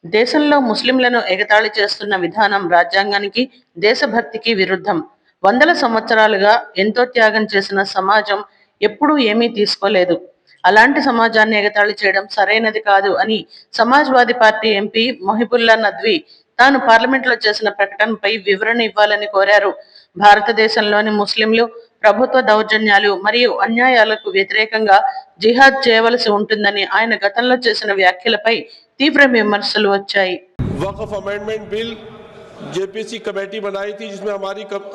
దేశంలో ముస్లింలను ఎగతాళి చేస్తున్న విధానం రాజ్యాంగానికి, దేశభక్తికి విరుద్ధం. వందల సంవత్సరాలుగా ఎంతో త్యాగం చేసిన సమాజం ఎప్పుడూ ఏమీ తీసుకోలేదు. అలాంటి సమాజాన్ని ఎగతాళి చేయడం సరైనది కాదు అని సమాజ్వాదీ పార్టీ ఎంపీ మొహిబుల్లా నద్వీ తాను పార్లమెంట్లో చేసిన ప్రకటనపై వివరణ ఇవ్వాలని కోరారు. భారతదేశంలోని ముస్లింలు ప్రభుత్వ దౌర్జన్యాలు మరియు అన్యాయాలకు వ్యతిరేకంగా జిహాద్ చేయవలసి ఉంటుందని ఆయన గతంలో చేసిన వ్యాఖ్యలపై तीव्र विमर्शలు వచ్చాయి। वक्फ अमेंडमेंट बिल जेपीसी कमेटी बनाई थी, जिसमें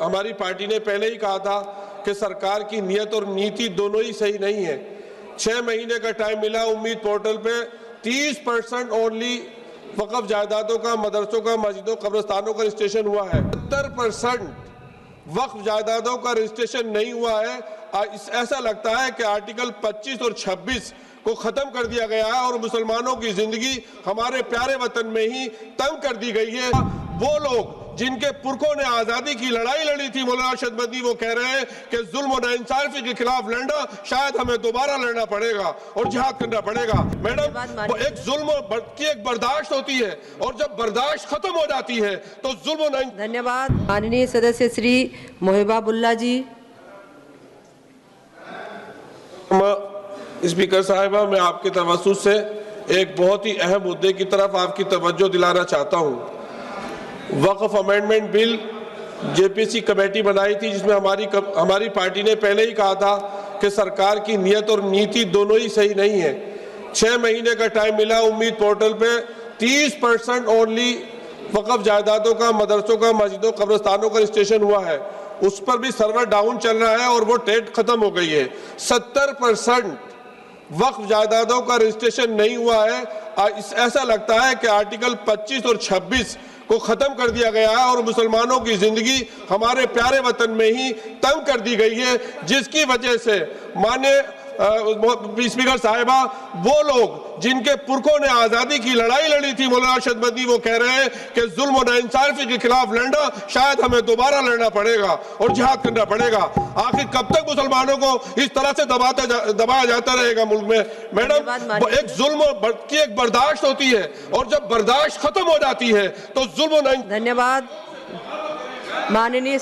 हमारी पार्टी ने पहले ही कहा था कि सरकार की नियत और नीति दोनों ही सही नहीं है। 6 महीने का टाइम मिला। उम्मीद पोर्टल पे 30% ओनली वक्फ जायदादों का, मदरसों का, मस्जिदों, कब्रिस्तानों का रजिस्ट्रेशन हुआ है। 70% वक्फ जायदादों का रजिस्ट्रेशन नहीं हुआ है। ऐसा लगता है कि आर्टिकल 25 और 26 को खत्म कर दिया गया है और मुसलमानों की जिंदगी हमारे प्यारे वतन में ही तंग कर दी गई है। वो लोग जिनके पुरखों ने आजादी की लड़ाई लड़ी थी, मौलाना अरशद मदनी, वो कह रहे हैं कि जुल्म और नाइंसाफी के खिलाफ लड़ना शायद हमें दोबारा लड़ना पड़ेगा और जिहाद करना पड़ेगा। मैडम, एक जुल्म की एक बर्दाश्त होती है और जब बर्दाश्त खत्म हो जाती है तो जुल्म। धन्यवाद। माननीय सदस्य श्री मोहिबाबुल्ला जी। स्पीकर साहिबा, मैं आपके तवज्जुह से एक बहुत ही अहम मुद्दे की तरफ आपकी तवज्जो दिलाना चाहता हूं। वक्फ अमेंडमेंट बिल जेपीसी कमेटी बनाई थी, जिसमें हमारी पार्टी ने पहले ही कहा था कि सरकार की नियत और नीति दोनों ही सही नहीं है। 6 महीने का टाइम मिला। उम्मीद पोर्टल पे 30% ओनली वक्फ जायदादों का, मदरसों का, मस्जिदों, कब्रिस्तानों का रजिस्ट्रेशन हुआ है। उस पर भी सर्वर डाउन चल रहा है और वो डेट खत्म हो गई है। 70% वक्फ जायदादों का रजिस्ट्रेशन नहीं हुआ है। ऐसा लगता है कि आर्टिकल 25 और 26 को खत्म कर दिया गया है और मुसलमानों की जिंदगी हमारे प्यारे वतन में ही तंग कर दी गई है, जिसकी वजह से माननीय स्पीकर साहिबा, वो लोग जिनके पुरखों ने आजादी की लड़ाई लड़ी थी, मौलाना अरशद मदनी, वो कह रहे हैं कि जुल्म और नाइंसाफी के खिलाफ लड़ना शायद हमें दोबारा लड़ना पड़ेगा और जिहाद करना पड़ेगा। आखिर कब तक मुसलमानों को इस तरह से दबाया जाता रहेगा मुल्क में? मैडम, एक जुल्म की एक बर्दाश्त होती है और जब बर्दाश्त खत्म हो जाती है तो जुल्म। धन्यवाद। माननीय